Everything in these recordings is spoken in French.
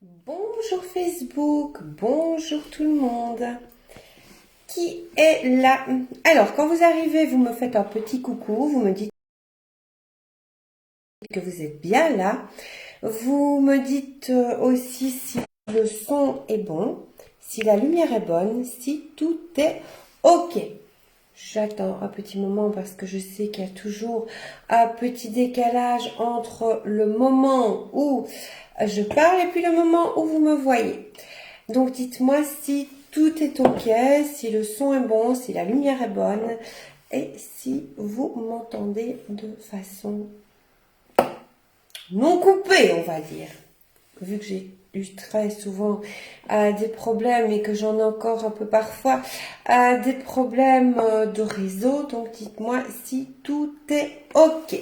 Bonjour Facebook, bonjour tout le monde. Qui est là? Alors, quand vous arrivez, vous me faites un petit coucou, vous me dites que vous êtes bien là. Vous me dites aussi si le son est bon, si la lumière est bonne, si tout est OK. J'attends un petit moment parce que je sais qu'il y a toujours un petit décalage entre le moment où je parle et puis le moment où vous me voyez. Donc dites-moi si tout est OK, si le son est bon, si la lumière est bonne et si vous m'entendez de façon non coupée, on va dire. Vu que j'ai eu très souvent des problèmes et que j'en ai encore un peu parfois des problèmes de réseau, donc dites-moi si tout est OK.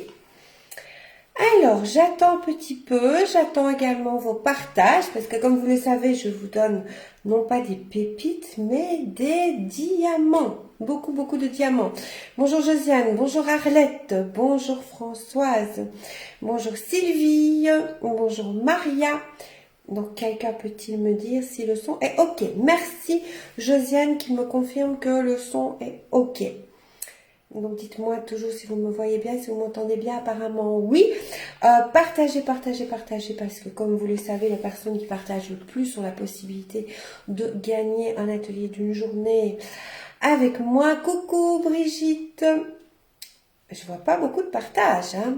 Alors, j'attends un petit peu, j'attends également vos partages, parce que comme vous le savez, je vous donne non pas des pépites, mais des diamants. Beaucoup, beaucoup de diamants. Bonjour Josiane, bonjour Arlette, bonjour Françoise, bonjour Sylvie, bonjour Maria. Donc, quelqu'un peut-il me dire si le son est OK? Merci Josiane qui me confirme que le son est OK. Donc dites-moi toujours si vous me voyez bien, si vous m'entendez bien, apparemment oui. Partagez, partagez, partagez, parce que comme vous le savez, les personnes qui partagent le plus ont la possibilité de gagner un atelier d'une journée avec moi. Coucou Brigitte. Je vois pas beaucoup de partage, hein.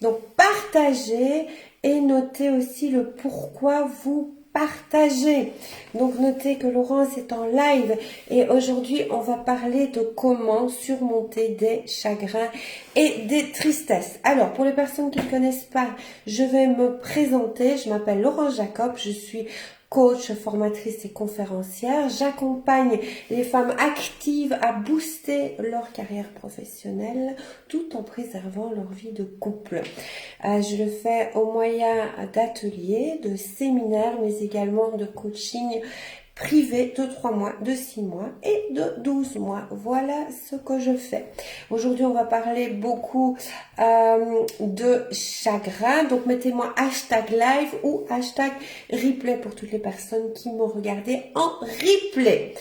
Donc partagez et notez aussi le pourquoi vous partagez. Donc notez que Laurence est en live et aujourd'hui on va parler de comment surmonter des chagrins et des tristesses. Alors pour les personnes qui ne connaissent pas, je vais me présenter. Je m'appelle Laurence Jacob, je suis coach, formatrice et conférencière. J'accompagne les femmes actives à booster leur carrière professionnelle tout en préservant leur vie de couple. Je le fais au moyen d'ateliers, de séminaires, mais également de coaching privé de 3 mois, de 6 mois et de 12 mois. Voilà ce que je fais. Aujourd'hui, on va parler beaucoup de chagrin. Donc, mettez-moi hashtag live ou hashtag replay pour toutes les personnes qui m'ont regardé en replay.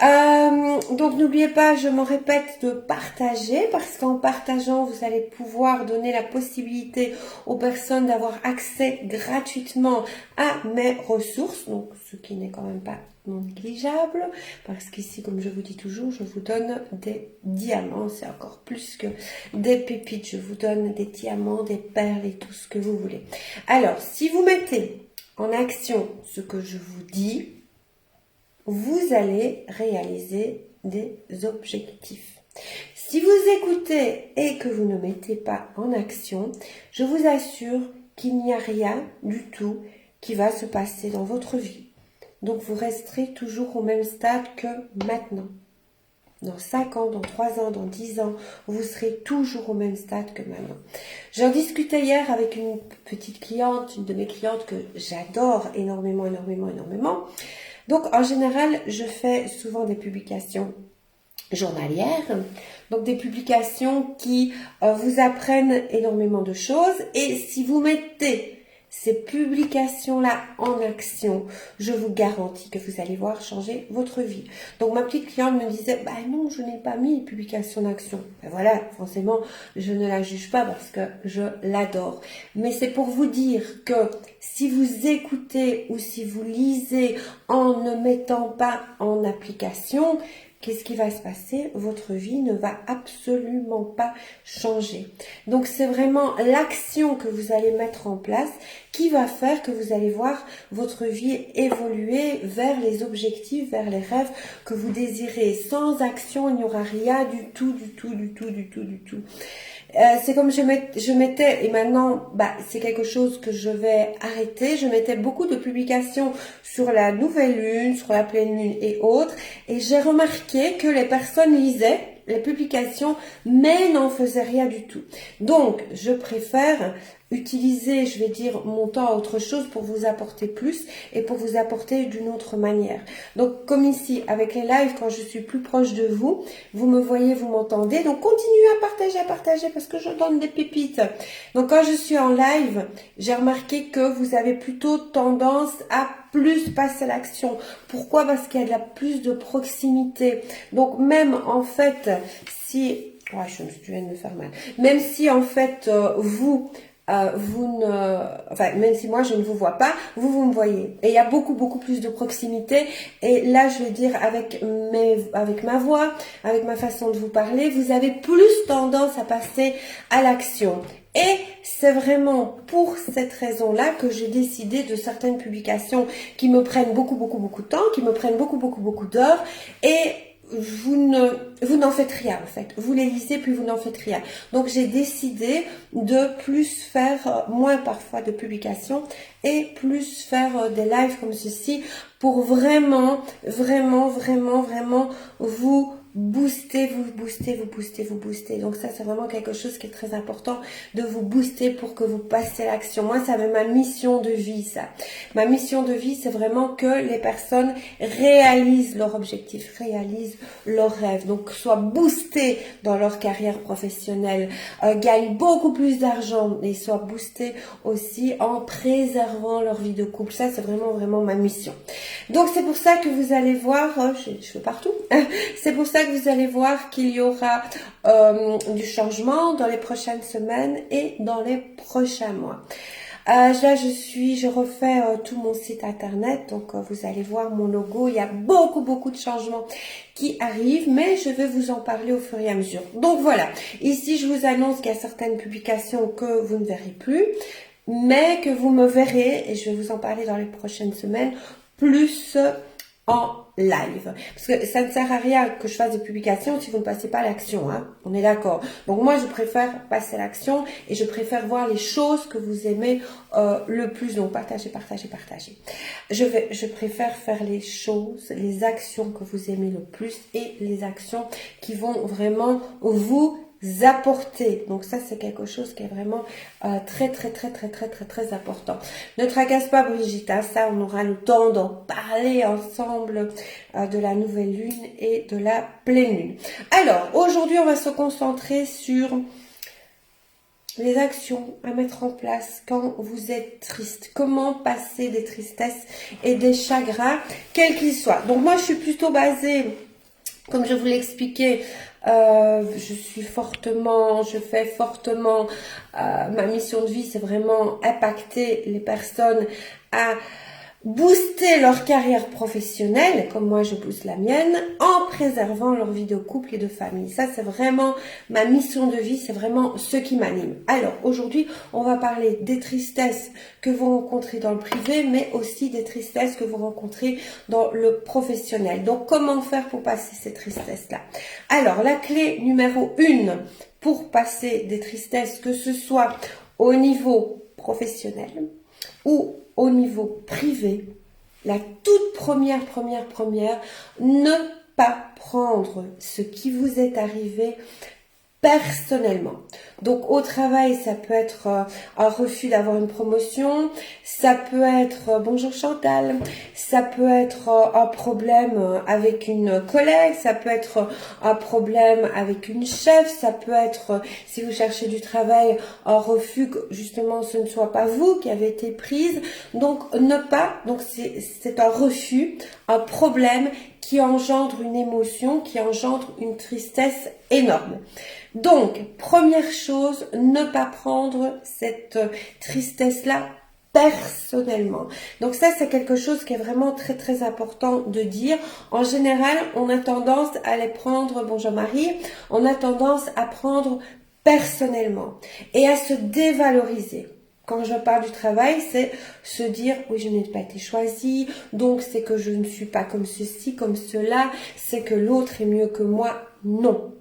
Donc n'oubliez pas, je me répète, de partager parce qu'en partageant, vous allez pouvoir donner la possibilité aux personnes d'avoir accès gratuitement à mes ressources, donc ce qui n'est quand même pas non négligeable parce qu'ici, comme je vous dis toujours, je vous donne des diamants, c'est encore plus que des pépites, je vous donne des diamants, des perles et tout ce que vous voulez. Alors, si vous mettez en action ce que je vous dis, vous allez réaliser des objectifs. Si vous écoutez et que vous ne mettez pas en action, je vous assure qu'il n'y a rien du tout qui va se passer dans votre vie. Donc vous resterez toujours au même stade que maintenant. Dans 5 ans, dans 3 ans, dans 10 ans, vous serez toujours au même stade que maintenant. J'en discutais hier avec une petite cliente, une de mes clientes que j'adore énormément, énormément, énormément. Donc, en général, je fais souvent des publications journalières, donc des publications qui vous apprennent énormément de choses. Et si vous mettez ces publications-là en action, je vous garantis que vous allez voir changer votre vie. Donc, ma petite cliente me disait, bah non, je n'ai pas mis les publications en action. Ben voilà, forcément, je ne la juge pas parce que je l'adore. Mais c'est pour vous dire que si vous écoutez ou si vous lisez en ne mettant pas en application, qu'est-ce qui va se passer? Votre vie ne va absolument pas changer. Donc c'est vraiment l'action que vous allez mettre en place qui va faire que vous allez voir votre vie évoluer vers les objectifs, vers les rêves que vous désirez. Sans action, il n'y aura rien du tout, du tout, du tout, du tout, du tout. C'est comme je mettais, et maintenant, c'est quelque chose que je vais arrêter. Je mettais beaucoup de publications sur la nouvelle lune, sur la pleine lune et autres. Et j'ai remarqué que les personnes lisaient les publications, mais n'en faisaient rien du tout. Donc, je préfère utiliser, je vais dire, mon temps à autre chose pour vous apporter plus et pour vous apporter d'une autre manière. Donc, comme ici, avec les lives, quand je suis plus proche de vous, vous me voyez, vous m'entendez. Donc, continuez à partager parce que je donne des pépites. Donc, quand je suis en live, j'ai remarqué que vous avez plutôt tendance à plus passer à l'action. Pourquoi? Parce qu'il y a de la plus de proximité. Donc, même en fait, si... Ouais, je viens de me faire mal. Même si en fait, vous même si moi je ne vous vois pas, vous me voyez. Et il y a beaucoup plus de proximité. Et là, je veux dire, avec ma voix, avec ma façon de vous parler, vous avez plus tendance à passer à l'action. Et c'est vraiment pour cette raison-là que j'ai décidé de certaines publications qui me prennent beaucoup de temps, qui me prennent beaucoup d'heures, et vous n'en faites rien en fait. Vous les lisez puis vous n'en faites rien. Donc j'ai décidé de plus faire, moins parfois de publications et plus faire des lives comme ceci pour vraiment vous booster. Donc ça, c'est vraiment quelque chose qui est très important, de vous booster pour que vous passiez à l'action. Moi, ça ma mission de vie, ça. Ma mission de vie, c'est vraiment que les personnes réalisent leur objectif, réalisent leurs rêves. Donc, soient boostées dans leur carrière professionnelle, gagnent beaucoup plus d'argent et soient boostées aussi en préservant leur vie de couple. Ça, c'est vraiment ma mission. Donc, c'est pour ça que vous allez voir, je fais partout, c'est pour ça que vous allez voir qu'il y aura du changement dans les prochaines semaines et dans les prochains mois. Là, je refais tout mon site internet, donc vous allez voir mon logo. Il y a beaucoup de changements qui arrivent, mais je vais vous en parler au fur et à mesure. Donc voilà, ici je vous annonce qu'il y a certaines publications que vous ne verrez plus, mais que vous me verrez, et je vais vous en parler dans les prochaines semaines, plus en live. Parce que ça ne sert à rien que je fasse des publications si vous ne passez pas à l'action, hein. On est d'accord. Donc moi, je préfère passer à l'action et je préfère voir les choses que vous aimez le plus. Donc partagez. Je préfère faire les choses, les actions que vous aimez le plus et les actions qui vont vraiment vous apporter. Donc ça, c'est quelque chose qui est vraiment très important. Ne tracasse pas, Brigitte, hein, ça on aura le temps d'en parler ensemble de la nouvelle lune et de la pleine lune. Alors aujourd'hui, on va se concentrer sur les actions à mettre en place quand vous êtes triste. Comment passer des tristesses et des chagrins, quels qu'ils soient. Donc moi, je suis plutôt basée, comme je vous l'ai expliqué, je fais fortement, ma mission de vie, c'est vraiment impacter les personnes à booster leur carrière professionnelle, comme moi je booste la mienne, en préservant leur vie de couple et de famille. Ça, c'est vraiment ma mission de vie, c'est vraiment ce qui m'anime. Alors, aujourd'hui, on va parler des tristesses que vous rencontrez dans le privé, mais aussi des tristesses que vous rencontrez dans le professionnel. Donc, comment faire pour passer ces tristesses-là? Alors, la clé numéro 1 pour passer des tristesses, que ce soit au niveau professionnel ou au niveau privé, la toute première, ne pas prendre ce qui vous est arrivé personnellement. Donc au travail, ça peut être un refus d'avoir une promotion, ça peut être bonjour Chantal, ça peut être un problème avec une collègue, ça peut être un problème avec une chef, ça peut être, si vous cherchez du travail, un refus que justement ce ne soit pas vous qui avez été prise. Donc c'est un refus, un problème qui engendre une émotion, qui engendre une tristesse énorme. Donc, première chose, ne pas prendre cette tristesse-là personnellement. Donc ça, c'est quelque chose qui est vraiment très important de dire. En général, on a tendance à les prendre, bonjour Marie, on a tendance à prendre personnellement et à se dévaloriser. Quand je parle du travail, c'est se dire, oui, je n'ai pas été choisie, donc c'est que je ne suis pas comme ceci, comme cela, c'est que l'autre est mieux que moi. Non.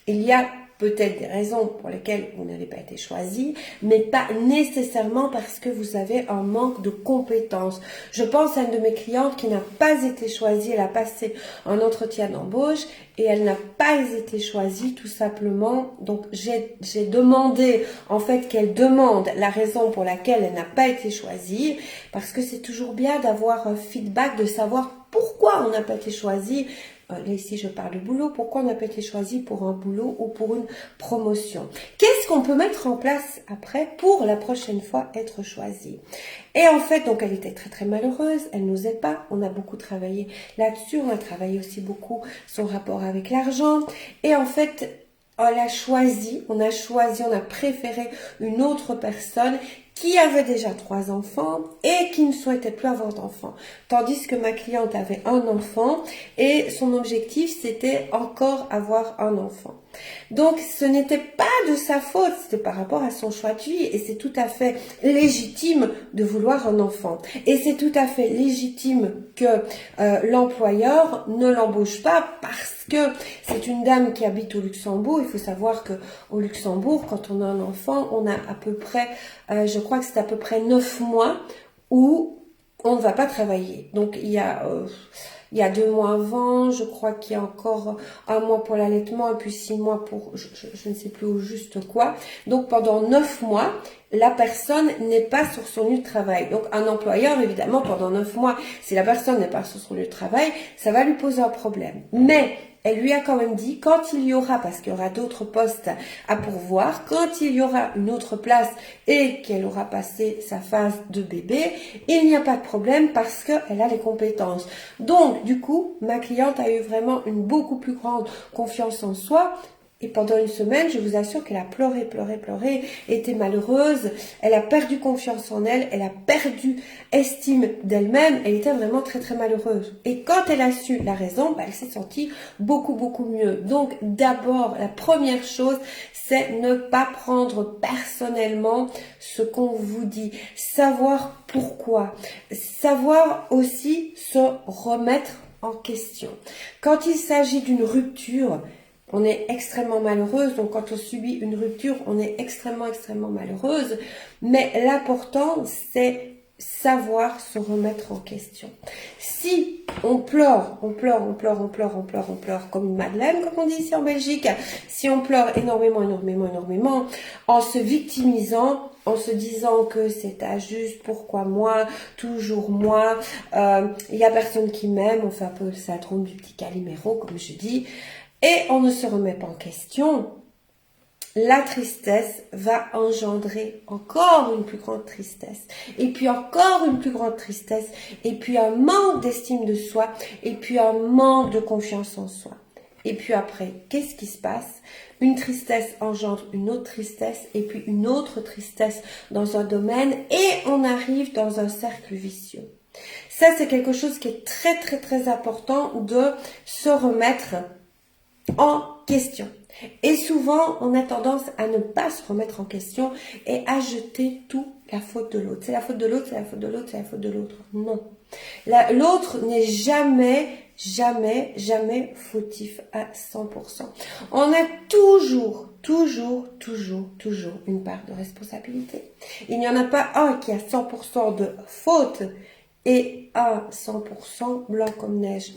Il y a peut-être des raisons pour lesquelles vous n'avez pas été choisi, mais pas nécessairement parce que vous avez un manque de compétences. Je pense à une de mes clientes qui n'a pas été choisie, elle a passé un entretien d'embauche et elle n'a pas été choisie tout simplement. Donc j'ai demandé en fait qu'elle demande la raison pour laquelle elle n'a pas été choisie, parce que c'est toujours bien d'avoir un feedback, de savoir pourquoi on n'a pas été choisi. Là, ici, je parle de boulot. Pourquoi on n'a pas été choisi pour un boulot ou pour une promotion? Qu'est-ce qu'on peut mettre en place après pour la prochaine fois être choisi? Et en fait, donc, elle était très, très malheureuse. Elle n'osait pas. On a beaucoup travaillé là-dessus. On a travaillé aussi beaucoup son rapport avec l'argent. Et en fait, on a préféré une autre personne qui avait déjà 3 enfants et qui ne souhaitait plus avoir d'enfants. Tandis que ma cliente avait un enfant et son objectif, c'était encore avoir un enfant. Donc, ce n'était pas de sa faute, c'était par rapport à son choix de vie et c'est tout à fait légitime de vouloir un enfant. Et c'est tout à fait légitime que l'employeur ne l'embauche pas parce que c'est une dame qui habite au Luxembourg. Il faut savoir que au Luxembourg, quand on a un enfant, on a à peu près, je crois que c'est à peu près 9 mois où on ne va pas travailler. Donc, il y a 2 mois avant, je crois qu'il y a encore 1 mois pour l'allaitement et puis 6 mois pour, je ne sais plus au juste quoi. Donc, pendant 9 mois, la personne n'est pas sur son lieu de travail. Donc, un employeur, évidemment, pendant 9 mois, si la personne n'est pas sur son lieu de travail, ça va lui poser un problème. Mais elle lui a quand même dit, quand il y aura, parce qu'il y aura d'autres postes à pourvoir, quand il y aura une autre place et qu'elle aura passé sa phase de bébé, il n'y a pas de problème parce qu'elle a les compétences. Donc, du coup, ma cliente a eu vraiment une beaucoup plus grande confiance en soi. Et pendant une semaine, je vous assure qu'elle a pleuré, était malheureuse, elle a perdu confiance en elle, elle a perdu estime d'elle-même, elle était vraiment très très malheureuse. Et quand elle a su la raison, elle s'est sentie beaucoup mieux. Donc d'abord, la première chose, c'est ne pas prendre personnellement ce qu'on vous dit, savoir pourquoi, savoir aussi se remettre en question. Quand il s'agit d'une rupture, on est extrêmement malheureuse, donc quand on subit une rupture, on est extrêmement malheureuse. Mais l'important, c'est savoir se remettre en question. Si on pleure, comme une madeleine, comme on dit ici en Belgique, si on pleure énormément, en se victimisant, en se disant que c'est injuste, pourquoi moi, toujours moi, il y a personne qui m'aime, on fait un peu le syndrome du petit Calimero, comme je dis, et on ne se remet pas en question, la tristesse va engendrer encore une plus grande tristesse, et puis encore une plus grande tristesse, et puis un manque d'estime de soi, et puis un manque de confiance en soi. Et puis après, qu'est-ce qui se passe? Une tristesse engendre une autre tristesse, et puis une autre tristesse dans un domaine, et on arrive dans un cercle vicieux. Ça, c'est quelque chose qui est très important de se remettre en question. Et souvent, on a tendance à ne pas se remettre en question et à jeter tout la faute de l'autre. C'est la faute de l'autre, c'est la faute de l'autre, c'est la faute de l'autre. Non. L'autre n'est jamais fautif à 100%. On a toujours une part de responsabilité. Il n'y en a pas un qui a 100% de faute et un 100% blanc comme neige.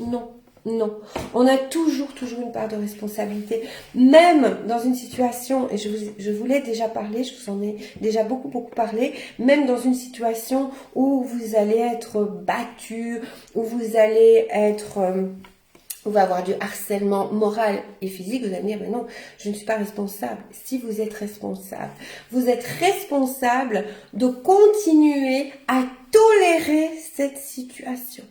Non, on a toujours une part de responsabilité, même dans une situation, et je vous l'ai déjà parlé, je vous en ai déjà beaucoup parlé, même dans une situation où vous allez être battu, où vous allez être... on va avoir du harcèlement moral et physique, vous allez me dire, mais non, je ne suis pas responsable. Si vous êtes responsable de continuer à tolérer cette situation.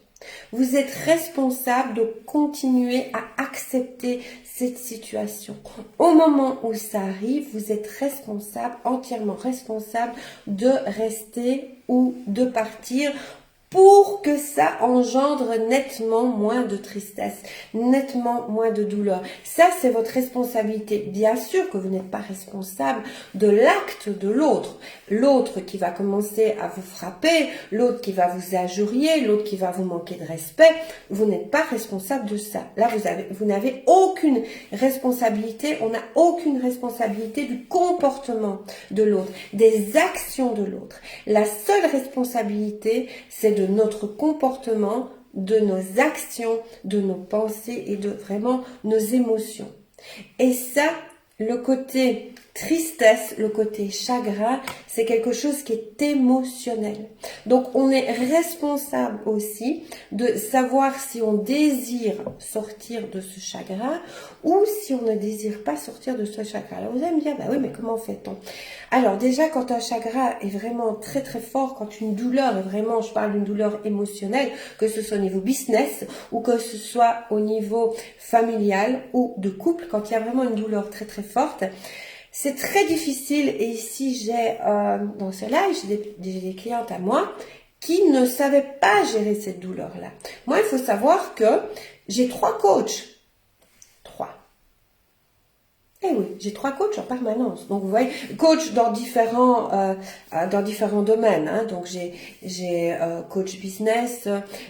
Vous êtes responsable de continuer à accepter cette situation. Au moment où ça arrive, vous êtes responsable, entièrement responsable de rester ou de partir pour que ça engendre nettement moins de tristesse, nettement moins de douleur. Ça, c'est votre responsabilité. Bien sûr que vous n'êtes pas responsable de l'acte de l'autre. L'autre qui va commencer à vous frapper, l'autre qui va vous injurier, l'autre qui va vous manquer de respect, vous n'êtes pas responsable de ça. Là, vous n'avez aucune responsabilité, on n'a aucune responsabilité du comportement de l'autre, des actions de l'autre. La seule responsabilité, c'est de notre comportement, de nos actions, de nos pensées et de vraiment nos émotions. Et ça, le côté tristesse, le côté chagrin, c'est quelque chose qui est émotionnel. Donc, on est responsable aussi de savoir si on désire sortir de ce chagrin ou si on ne désire pas sortir de ce chagrin. Alors, vous allez me dire, bah oui, mais comment fait-on? Alors, déjà, quand un chagrin est vraiment très très fort, quand une douleur est vraiment, je parle d'une douleur émotionnelle, que ce soit au niveau business ou que ce soit au niveau familial ou de couple, quand il y a vraiment une douleur très très forte, c'est très difficile. Et ici, j'ai dans ce live, j'ai des clientes à moi qui ne savaient pas gérer cette douleur-là. Moi, il faut savoir que j'ai 3 coachs. 3. Eh oui, j'ai 3 coachs en permanence. Donc, vous voyez, coach dans différents domaines. Hein. Donc, j'ai coach business,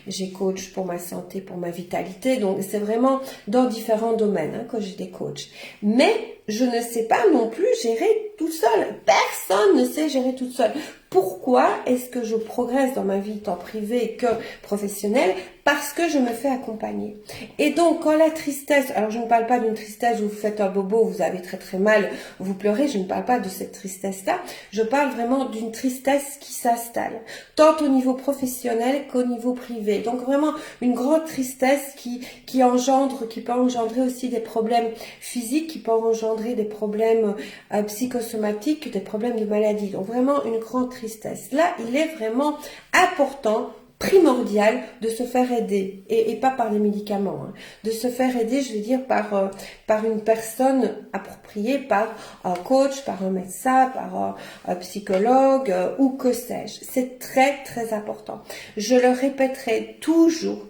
j'ai coach pour ma santé, pour ma vitalité. Donc, c'est vraiment dans différents domaines hein, que j'ai des coachs. Mais je ne sais pas non plus gérer tout seul. Personne ne sait gérer tout seul. Pourquoi est-ce que je progresse dans ma vie tant privée que professionnelle? Parce que je me fais accompagner. Et donc, quand la tristesse, alors je ne parle pas d'une tristesse où vous faites un bobo, vous avez très très mal, vous pleurez, je ne parle pas de cette tristesse-là, je parle vraiment d'une tristesse qui s'installe, tant au niveau professionnel qu'au niveau privé. Donc vraiment une grande tristesse qui peut engendrer aussi des problèmes physiques, qui peut engendrer des problèmes psychosomatiques, des problèmes de maladie. Donc vraiment une grande tristesse. Là, il est vraiment important, primordial de se faire aider et pas par les médicaments, hein, de se faire aider, je veux dire, par une personne appropriée, par un coach, par un médecin, par un psychologue ou que sais-je. C'est très très important. Je le répéterai toujours,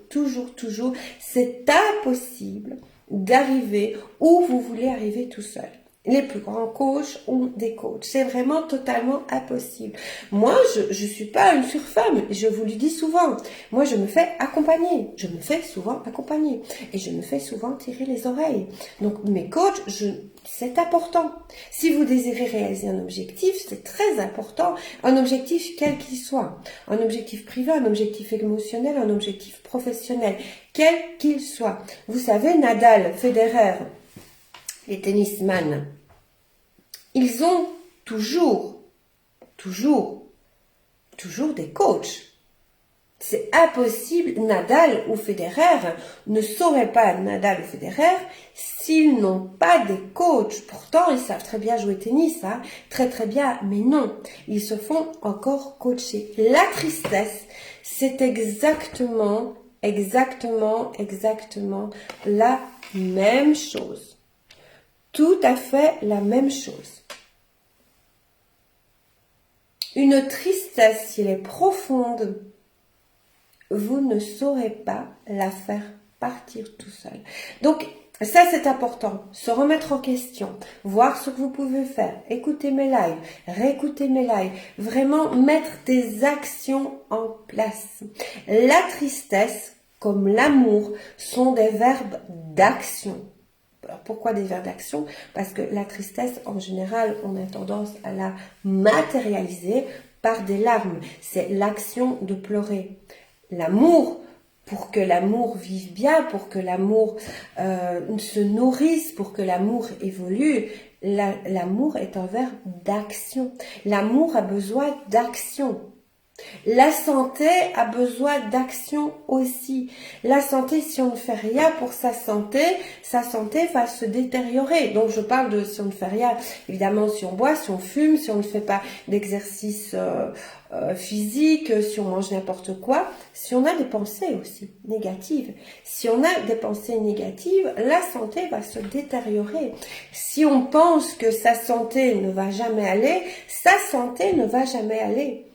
c'est impossible d'arriver où vous voulez arriver tout seul. Les plus grands coachs ont des coachs. C'est vraiment totalement impossible. Moi, je suis pas une surfemme. Je vous le dis souvent. Moi, je me fais accompagner. Je me fais souvent accompagner. Et je me fais souvent tirer les oreilles. Donc, mes coachs, c'est important. Si vous désirez réaliser un objectif, c'est très important. Un objectif quel qu'il soit. Un objectif privé, un objectif émotionnel, un objectif professionnel. Quel qu'il soit. Vous savez, Nadal, Federer, les tennisman, ils ont toujours des coachs. C'est impossible, Nadal ou Federer ne sauraient pas Nadal ou Federer s'ils n'ont pas des coachs. Pourtant, ils savent très bien jouer au tennis, hein, très très bien, mais non, ils se font encore coacher. La tristesse, c'est exactement la même chose. Tout à fait la même chose. Une tristesse, si elle est profonde, vous ne saurez pas la faire partir tout seul. Donc, ça c'est important, se remettre en question, voir ce que vous pouvez faire, écouter mes lives, réécouter mes lives, vraiment mettre des actions en place. La tristesse, comme l'amour, sont des verbes d'action. Alors pourquoi des verbes d'action? Parce que la tristesse, en général, on a tendance à la matérialiser par des larmes. C'est l'action de pleurer. L'amour, pour que l'amour vive bien, pour que l'amour se nourrisse, pour que l'amour évolue, l'amour est un verbe d'action. L'amour a besoin d'action. La santé a besoin d'action aussi. La santé, si on ne fait rien pour sa santé va se détériorer. Donc je parle de si on ne fait rien, évidemment si on boit, si on fume, si on ne fait pas d'exercice physique, si on mange n'importe quoi, si on a des pensées aussi négatives. Si on a des pensées négatives, la santé va se détériorer. Si on pense que sa santé ne va jamais aller, sa santé ne va jamais aller.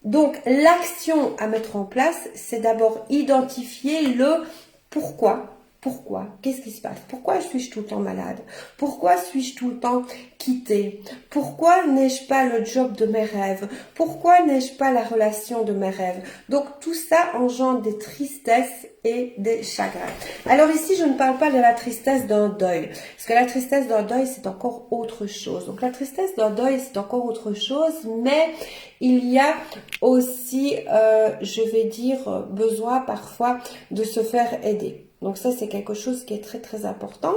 Donc, l'action à mettre en place, c'est d'abord identifier le pourquoi. Pourquoi? Qu'est-ce qui se passe? Pourquoi suis-je tout le temps malade? Pourquoi suis-je tout le temps quittée? Pourquoi n'ai-je pas le job de mes rêves? Pourquoi n'ai-je pas la relation de mes rêves? Donc tout ça engendre des tristesses et des chagrins. Alors ici, je ne parle pas de la tristesse d'un deuil, parce que la tristesse d'un deuil, c'est encore autre chose. Donc la tristesse d'un deuil, c'est encore autre chose, mais il y a aussi, je vais dire, besoin parfois de se faire aider. Donc ça, c'est quelque chose qui est très très important.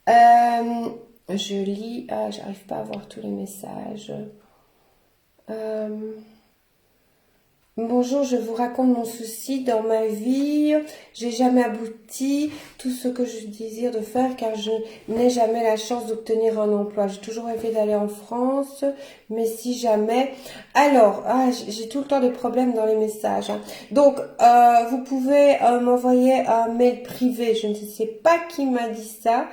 Je lis, j'arrive pas à voir tous les messages. Bonjour, je vous raconte mon souci dans ma vie. J'ai jamais abouti tout ce que je désire de faire car je n'ai jamais la chance d'obtenir un emploi. J'ai toujours rêvé d'aller en France, mais si jamais... Alors, j'ai tout le temps des problèmes dans les messages. Hein. Donc, vous pouvez m'envoyer un mail privé. Je ne sais pas qui m'a dit ça.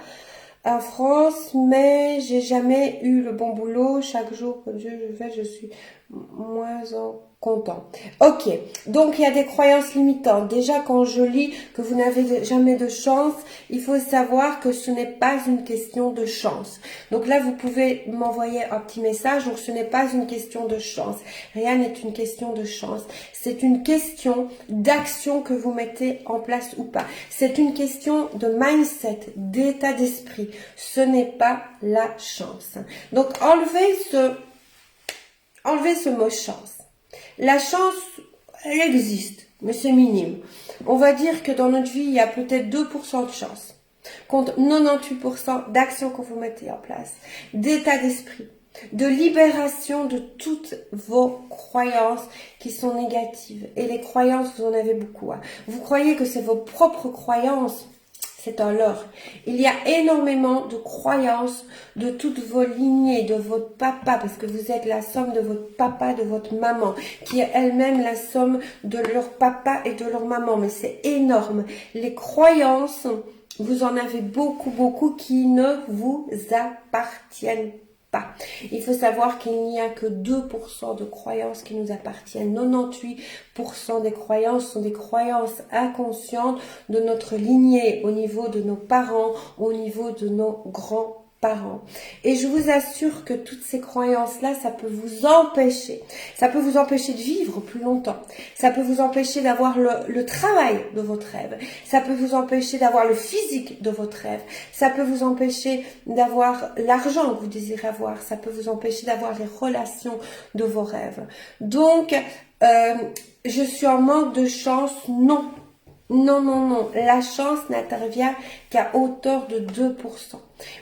En France, mais j'ai jamais eu le bon boulot. Chaque jour que Dieu je fais, je suis moins en content. Ok, donc il y a des croyances limitantes. Déjà, quand je lis que vous n'avez jamais de chance, il faut savoir que ce n'est pas une question de chance. Donc là, vous pouvez m'envoyer un petit message. Donc ce n'est pas une question de chance. Rien n'est une question de chance. C'est une question d'action que vous mettez en place ou pas. C'est une question de mindset, d'état d'esprit. Ce n'est pas la chance. Donc enlevez ce mot chance. La chance, elle existe, mais c'est minime. On va dire que dans notre vie, il y a peut-être 2% de chance, contre 98% d'actions que vous mettez en place, d'état d'esprit, de libération de toutes vos croyances qui sont négatives. Et les croyances, vous en avez beaucoup. Hein. Vous croyez que c'est vos propres croyances. C'est un leurre. Il y a énormément de croyances de toutes vos lignées, de votre papa, parce que vous êtes la somme de votre papa, de votre maman, qui est elle-même la somme de leur papa et de leur maman. Mais c'est énorme. Les croyances, vous en avez beaucoup, beaucoup qui ne vous appartiennent pas. Il faut savoir qu'il n'y a que 2% de croyances qui nous appartiennent. 98% des croyances sont des croyances inconscientes de notre lignée, au niveau de nos parents, au niveau de nos grands-parents. Et je vous assure que toutes ces croyances-là, ça peut vous empêcher. Ça peut vous empêcher de vivre plus longtemps. Ça peut vous empêcher d'avoir le travail de votre rêve. Ça peut vous empêcher d'avoir le physique de votre rêve. Ça peut vous empêcher d'avoir l'argent que vous désirez avoir. Ça peut vous empêcher d'avoir les relations de vos rêves. Donc, je suis en manque de chance? Non. Non, non, non. La chance n'intervient qu'à hauteur de 2%.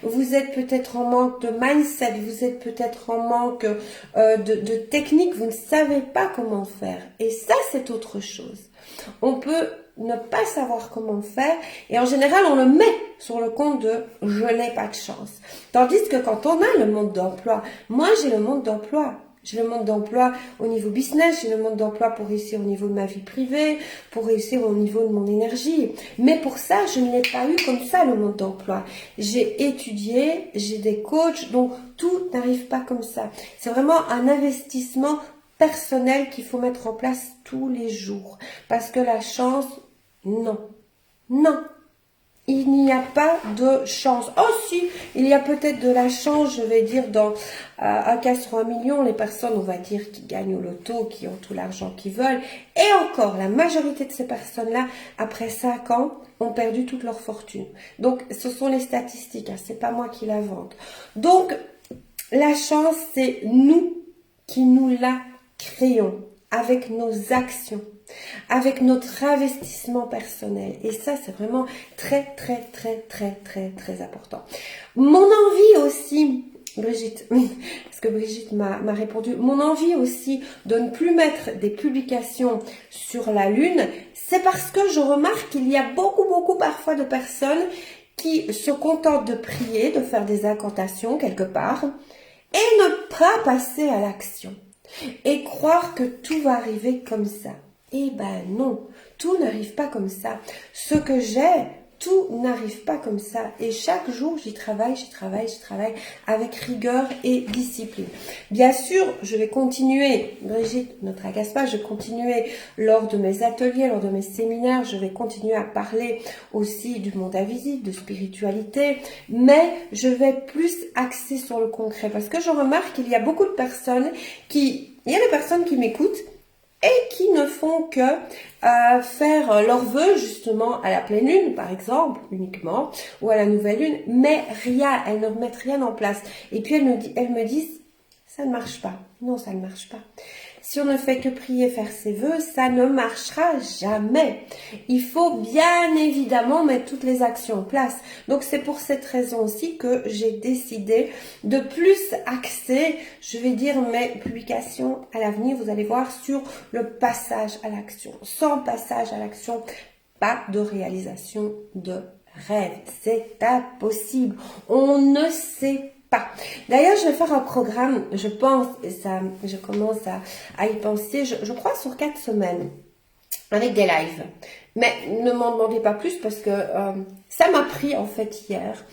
Vous êtes peut-être en manque de mindset, vous êtes peut-être en manque de technique, vous ne savez pas comment faire. Et ça, c'est autre chose. On peut ne pas savoir comment faire et en général, on le met sur le compte de « je n'ai pas de chance ». Tandis que quand on a le monde d'emploi, moi j'ai le monde d'emploi. J'ai le monde d'emploi au niveau business, j'ai le monde d'emploi pour réussir au niveau de ma vie privée, pour réussir au niveau de mon énergie. Mais pour ça, je ne l'ai pas eu comme ça, le monde d'emploi. J'ai étudié, j'ai des coachs, donc tout n'arrive pas comme ça. C'est vraiment un investissement personnel qu'il faut mettre en place tous les jours. Parce que la chance, non. Non. Il n'y a pas de chance. Oh si, il y a peut-être de la chance, je vais dire, dans un cas sur 1 million, les personnes, on va dire, qui gagnent au loto, qui ont tout l'argent qu'ils veulent. Et encore, la majorité de ces personnes-là, après 5 ans, ont perdu toute leur fortune. Donc, ce sont les statistiques, hein, c'est pas moi qui l'invente. Donc, la chance, c'est nous qui nous la créons avec nos actions, avec notre investissement personnel. Et ça, c'est vraiment très, très, très, très, très, très important. Mon envie aussi, Brigitte, parce que Brigitte m'a répondu, mon envie aussi de ne plus mettre des publications sur la Lune, c'est parce que je remarque qu'il y a beaucoup, beaucoup parfois de personnes qui se contentent de prier, de faire des incantations quelque part, et ne pas passer à l'action. Et croire que tout va arriver comme ça. Eh ben non, tout n'arrive pas comme ça. Ce que j'ai, tout n'arrive pas comme ça. Et chaque jour, j'y travaille avec rigueur et discipline. Bien sûr, je vais continuer, Brigitte ne tracasse pas, je vais continuer lors de mes ateliers, lors de mes séminaires, je vais continuer à parler aussi du monde invisible, de spiritualité, mais je vais plus axer sur le concret parce que je remarque qu'il y a beaucoup de personnes il y a des personnes qui m'écoutent et qui ne font que faire leurs vœux justement à la pleine lune, par exemple, uniquement, ou à la nouvelle lune, mais rien, elles ne remettent rien en place. Et puis elles me disent, ça ne marche pas. Non, ça ne marche pas. Si on ne fait que prier, faire ses vœux, ça ne marchera jamais. Il faut bien évidemment mettre toutes les actions en place. Donc c'est pour cette raison aussi que j'ai décidé de plus axer, je vais dire, mes publications à l'avenir. Vous allez voir sur le passage à l'action. Sans passage à l'action, pas de réalisation de rêve. C'est impossible. On ne sait pas. D'ailleurs, je vais faire un programme, je pense, et ça, je commence à y penser, je crois sur 4 semaines, avec des lives. Mais ne m'en demandez pas plus parce que ça m'a pris en fait hier,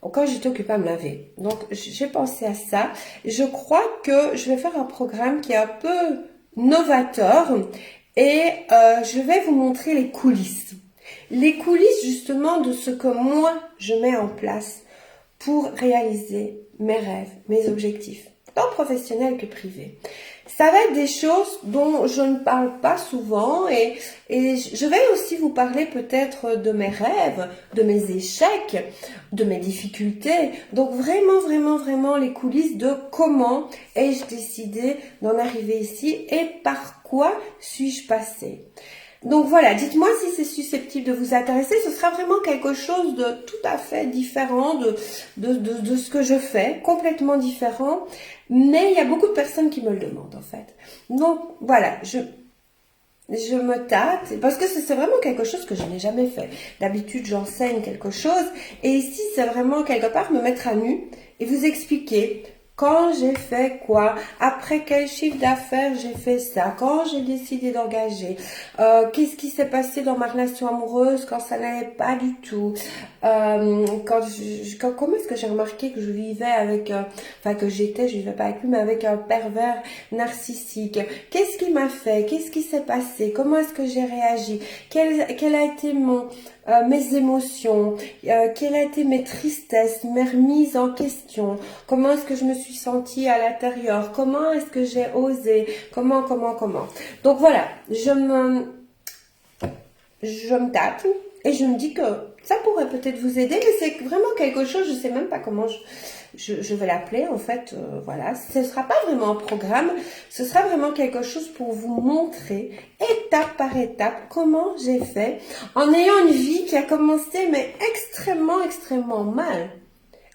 quand j'étais occupée à me laver. Donc, j'ai pensé à ça. Je crois que je vais faire un programme qui est un peu novateur et je vais vous montrer les coulisses. Les coulisses justement de ce que moi, je mets en place pour réaliser mes rêves, mes objectifs, tant professionnels que privés. Ça va être des choses dont je ne parle pas souvent et je vais aussi vous parler peut-être de mes rêves, de mes échecs, de mes difficultés. Donc vraiment les coulisses de comment ai-je décidé d'en arriver ici et par quoi suis-je passée. Donc voilà, dites-moi si c'est susceptible de vous intéresser. Ce sera vraiment quelque chose de tout à fait différent de ce que je fais, complètement différent. Mais il y a beaucoup de personnes qui me le demandent en fait. Donc voilà, je me tâte parce que c'est vraiment quelque chose que je n'ai jamais fait. D'habitude, j'enseigne quelque chose et ici, c'est vraiment quelque part me mettre à nu et vous expliquer quand j'ai fait quoi, après quel chiffre d'affaires j'ai fait ça, quand j'ai décidé d'engager, qu'est-ce qui s'est passé dans ma relation amoureuse quand ça n'allait pas du tout, comment est-ce que j'ai remarqué que je vivais avec, je vivais pas avec lui, mais avec un pervers narcissique, qu'est-ce qui m'a fait, qu'est-ce qui s'est passé, comment est-ce que j'ai réagi, quel a été mes émotions, quelles a été mes tristesses, mes remises en question, comment est-ce que je me suis sentie à l'intérieur, comment est-ce que j'ai osé, comment. Donc voilà, je me tâte et je me dis que ça pourrait peut-être vous aider, mais c'est vraiment quelque chose, je sais même pas comment je vais l'appeler en fait, voilà, ce sera pas vraiment un programme, ce sera vraiment quelque chose pour vous montrer étape par étape comment j'ai fait en ayant une vie qui a commencé mais extrêmement mal,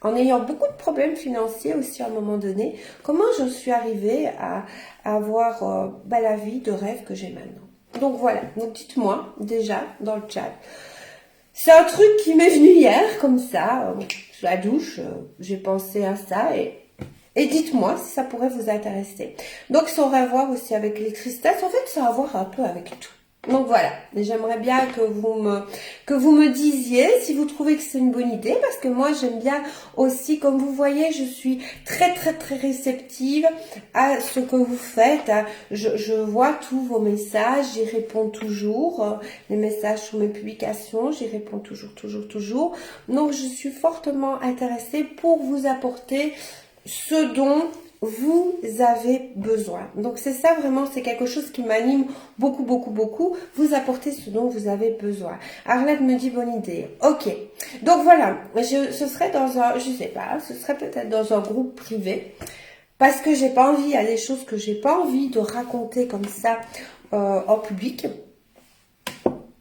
en ayant beaucoup de problèmes financiers aussi à un moment donné, comment je suis arrivée à avoir la vie de rêve que j'ai maintenant. Donc voilà, donc dites-moi déjà dans le chat. C'est un truc qui m'est venu hier, comme ça, sous la douche, j'ai pensé à ça et dites-moi si ça pourrait vous intéresser. Donc ça aurait à voir aussi avec les tristesses, en fait ça a à voir un peu avec tout. Donc voilà, j'aimerais bien que vous me disiez si vous trouvez que c'est une bonne idée, parce que moi j'aime bien aussi, comme vous voyez, je suis très réceptive à ce que vous faites. Je vois tous vos messages, j'y réponds toujours, les messages sur mes publications, j'y réponds toujours. Donc je suis fortement intéressée pour vous apporter ce dont vous avez besoin. Donc c'est ça vraiment, c'est quelque chose qui m'anime beaucoup. Vous apportez ce dont vous avez besoin. Arlette me dit bonne idée. Ok. Donc voilà, ce serait dans un, je sais pas, ce serait peut-être dans un groupe privé. Parce que j'ai pas envie, il y a des choses que j'ai pas envie de raconter comme ça en public.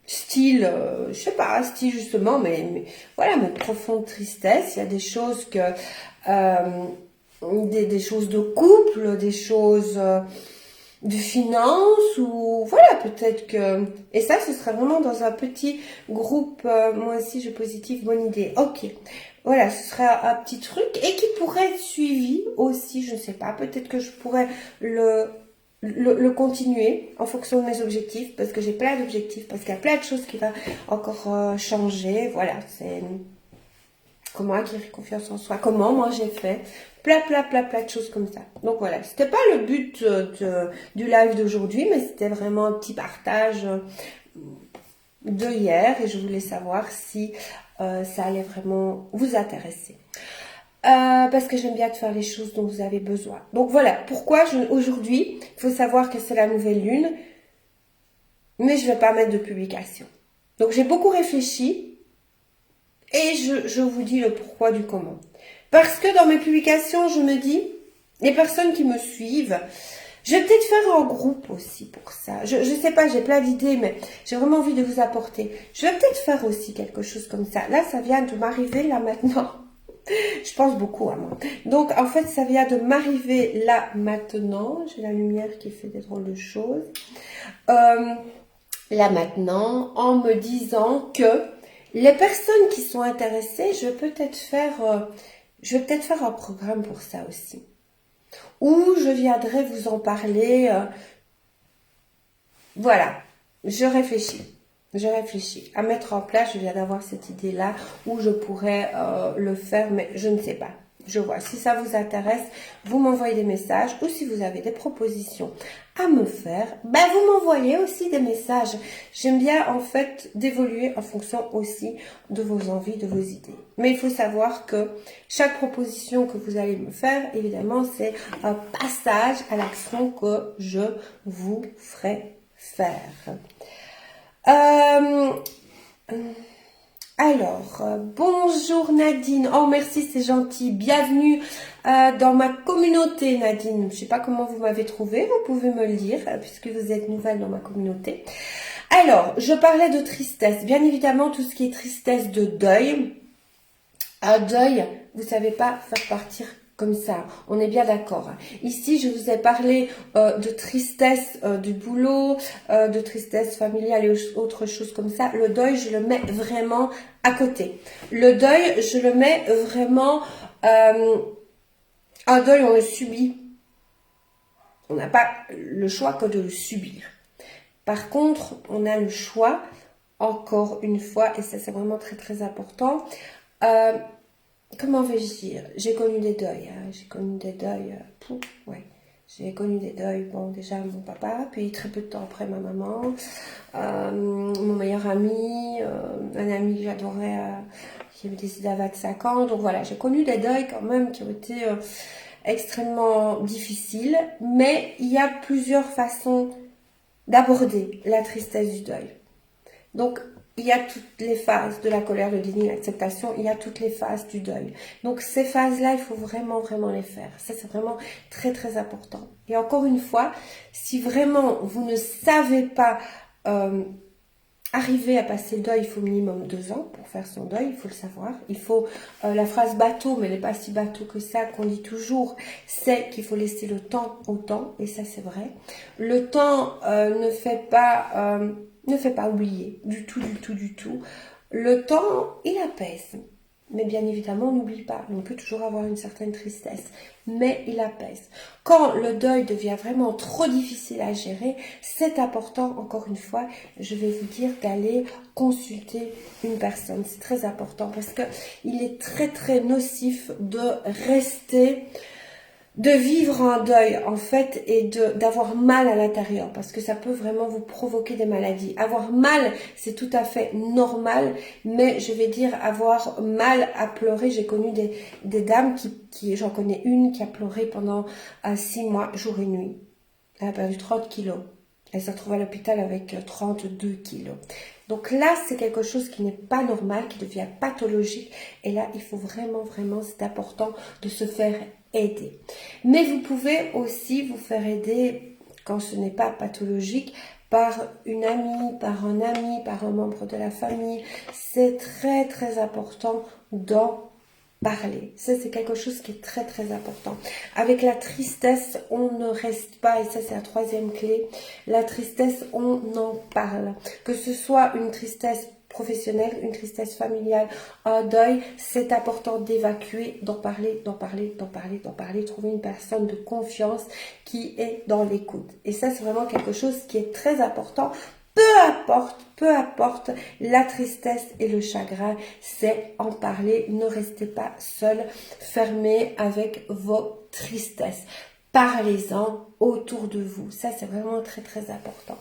Style, je sais pas, style justement, mais voilà, mes profondes tristesses. Il y a des choses que des choses de couple, des choses de finance ou voilà, peut-être que... Et ça, ce serait vraiment dans un petit groupe, moi aussi, je positive, bonne idée. Ok, voilà, ce serait un petit truc et qui pourrait être suivi aussi, je ne sais pas, peut-être que je pourrais le le continuer en fonction de mes objectifs, parce que j'ai plein d'objectifs, parce qu'il y a plein de choses qui vont encore changer. Voilà, c'est comment acquérir confiance en soi, comment moi j'ai fait, plein de choses comme ça. Donc voilà, c'était pas le but du live d'aujourd'hui, mais c'était vraiment un petit partage de hier, et je voulais savoir si ça allait vraiment vous intéresser. Parce que j'aime bien de faire les choses dont vous avez besoin. Donc voilà, pourquoi aujourd'hui, il faut savoir que c'est la nouvelle lune, mais je ne vais pas mettre de publication. Donc j'ai beaucoup réfléchi, et je vous dis le pourquoi du comment. Parce que dans mes publications, je me dis, les personnes qui me suivent, je vais peut-être faire un groupe aussi pour ça. Je sais pas, j'ai plein d'idées, mais j'ai vraiment envie de vous apporter. Je vais peut-être faire aussi quelque chose comme ça. Là, ça vient de m'arriver là maintenant. Je pense beaucoup à moi. Donc, en fait, ça vient de m'arriver là maintenant. J'ai la lumière qui fait des drôles de choses. Là maintenant, en me disant que les personnes qui sont intéressées, je vais peut-être faire un programme pour ça aussi. Où je viendrai vous en parler. Voilà, je réfléchis. Je réfléchis à mettre en place. Je viens d'avoir cette idée-là où je pourrais le faire, mais je ne sais pas. Je vois. Si ça vous intéresse, vous m'envoyez des messages, ou si vous avez des propositions à me faire, ben vous m'envoyez aussi des messages. J'aime bien en fait d'évoluer en fonction aussi de vos envies, de vos idées. Mais il faut savoir que chaque proposition que vous allez me faire, évidemment, c'est un passage à l'action que je vous ferai faire. Alors, bonjour Nadine. Oh, merci, c'est gentil. Bienvenue dans ma communauté, Nadine. Je ne sais pas comment vous m'avez trouvé, vous pouvez me le dire, puisque vous êtes nouvelle dans ma communauté. Alors, je parlais de tristesse. Bien évidemment, tout ce qui est tristesse de deuil. Un deuil, vous ne savez pas faire partir comme ça, on est bien d'accord. Ici, je vous ai parlé de tristesse du boulot, de tristesse familiale et autre chose comme ça. Le deuil, je le mets vraiment à côté. Le deuil, je le mets vraiment... un deuil, on le subit. On n'a pas le choix que de le subir. Par contre, on a le choix, encore une fois, et ça c'est vraiment très très important, comment vais-je dire? J'ai connu des deuils, hein. J'ai connu des deuils, ouais. J'ai connu des deuils, bon, déjà mon papa, puis très peu de temps après ma maman, mon meilleur ami, un ami que j'adorais, qui avait décédé à 25 ans. Donc voilà, j'ai connu des deuils quand même qui ont été extrêmement difficiles, mais il y a plusieurs façons d'aborder la tristesse du deuil. Donc, il y a toutes les phases de la colère, le déni, l'acceptation, il y a toutes les phases du deuil. Donc, ces phases-là, il faut vraiment, vraiment les faire. Ça, c'est vraiment très, très important. Et encore une fois, si vraiment vous ne savez pas arriver à passer le deuil, il faut minimum 2 ans pour faire son deuil, il faut le savoir. Il faut, la phrase bateau, mais elle n'est pas si bateau que ça, qu'on dit toujours, c'est qu'il faut laisser le temps au temps, et ça c'est vrai. Le temps ne fait pas oublier, du tout. Le temps, il apaise. Mais bien évidemment, on n'oublie pas. On peut toujours avoir une certaine tristesse, mais il apaise. Quand le deuil devient vraiment trop difficile à gérer, c'est important, encore une fois, je vais vous dire d'aller consulter une personne. C'est très important parce que il est très très nocif de rester... de vivre un deuil en fait et d'avoir mal à l'intérieur parce que ça peut vraiment vous provoquer des maladies. Avoir mal, c'est tout à fait normal, mais je vais dire avoir mal à pleurer. J'ai connu des dames j'en connais une qui a pleuré pendant 6 mois, jour et nuit. Elle a perdu 30 kilos. Elle s'est retrouvée à l'hôpital avec 32 kilos. Donc là, c'est quelque chose qui n'est pas normal, qui devient pathologique. Et là, il faut vraiment, vraiment, c'est important de se faire aider. Mais vous pouvez aussi vous faire aider, quand ce n'est pas pathologique, par une amie, par un ami, par un membre de la famille. C'est très, très important d'en parler. Ça, c'est quelque chose qui est très, très important. Avec la tristesse, on ne reste pas, et ça, c'est la 3e clé. La tristesse, on en parle. Que ce soit une tristesse professionnelle, une tristesse familiale, un deuil, c'est important d'évacuer, d'en parler, trouver une personne de confiance qui est dans l'écoute. Et ça, c'est vraiment quelque chose qui est très important. Peu importe la tristesse et le chagrin, c'est en parler. Ne restez pas seul, fermé avec vos tristesses. Parlez-en autour de vous. Ça, c'est vraiment très, très important.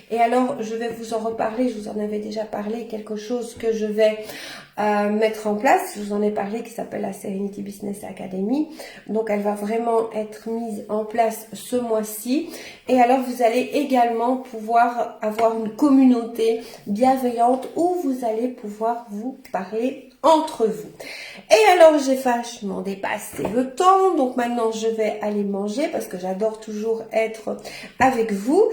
Et alors, je vais vous en reparler. Je vous en avais déjà parlé. Quelque chose que je vais mettre en place. Je vous en ai parlé qui s'appelle la Serenity Business Academy. Donc, elle va vraiment être mise en place ce mois-ci. Et alors, vous allez également pouvoir avoir une communauté bienveillante où vous allez pouvoir vous parler entre vous. Et alors, j'ai vachement dépassé le temps. Donc, maintenant, je vais aller manger parce que j'adore toujours être avec vous.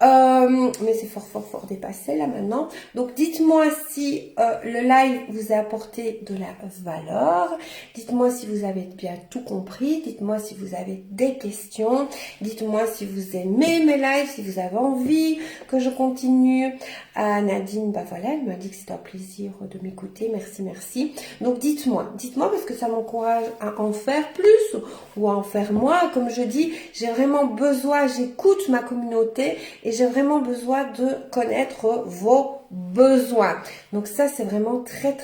Mais c'est fort dépassé là maintenant. Donc dites-moi si le live vous a apporté de la valeur. Dites-moi si vous avez bien tout compris. Dites-moi si vous avez des questions. Dites-moi si vous aimez mes lives, si vous avez envie que je continue. Nadine, bah voilà, elle m'a dit que c'était un plaisir de m'écouter. Merci. Donc dites-moi parce que ça m'encourage à en faire plus ou à en faire moins. Comme je dis, j'ai vraiment besoin, j'écoute ma communauté et j'ai vraiment besoin de connaître vos besoins. Donc ça, c'est vraiment très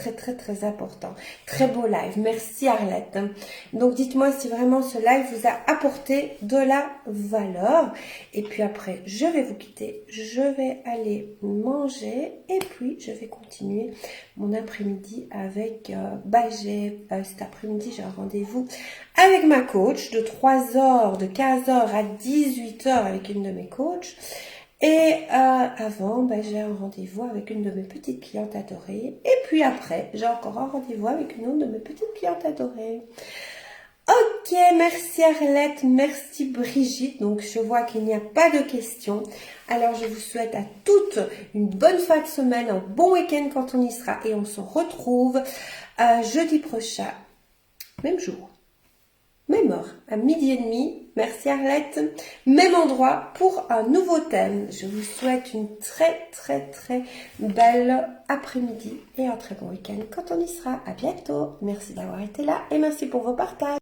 important. Très beau live. Merci Arlette. Donc dites-moi si vraiment ce live vous a apporté de la valeur. Et puis après, je vais vous quitter. Je vais aller manger et puis je vais continuer mon après-midi avec... cet après-midi, j'ai un rendez-vous avec ma coach de 3h, de 15h à 18h avec une de mes coachs. Et avant, j'ai un rendez-vous avec une de mes petites clientes adorées. Et puis après, j'ai encore un rendez-vous avec une autre de mes petites clientes adorées. Ok, merci Arlette, merci Brigitte. Donc je vois qu'il n'y a pas de questions. Alors je vous souhaite à toutes une bonne fin de semaine, un bon week-end quand on y sera. Et on se retrouve jeudi prochain, même jour, même heure, à 12h30. Merci Arlette. Même endroit pour un nouveau thème. Je vous souhaite une très belle après-midi et un très bon week-end quand on y sera. À bientôt. Merci d'avoir été là et merci pour vos partages.